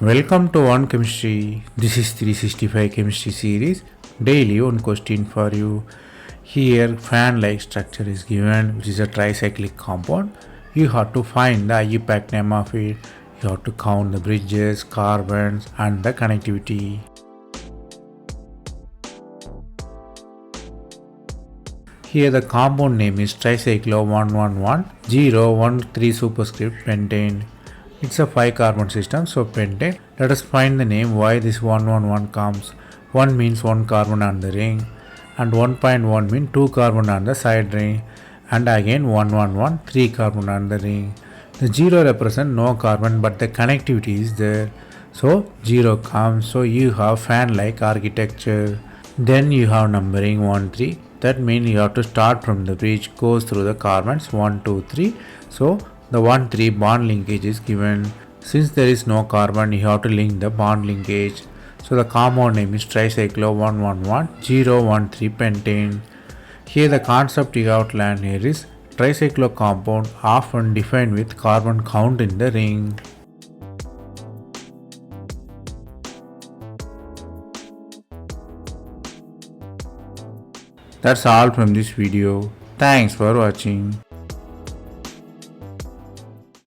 Welcome to One Chemistry. This is 365 Chemistry series. Daily one question for you. Here fan-like structure is given, which is a tricyclic compound. You have to find the IUPAC name of it. You have to count the bridges, carbons and the connectivity. Here the compound name is tricyclo-111-013 superscript pentane. It's a 5 carbon system, so pentane. Let us find the name why this 111 comes. 1 means 1 carbon on the ring and 1.1 means 2 carbon on the side ring, and again 111 3 carbon on the ring. The 0 represents no carbon but the connectivity is there, so 0 comes. So you have fan like architecture. Then you have numbering 1 3. That means you have to start from the bridge, goes through the carbons 1 2 3. So the 1 3 bond linkage is given. Since there is no carbon, you have to link the bond linkage. So the compound name is tricyclo-111-013 pentane. Here the concept you have to learn here is tricyclo compound often defined with carbon count in the ring. That's all from this video. Thanks for watching.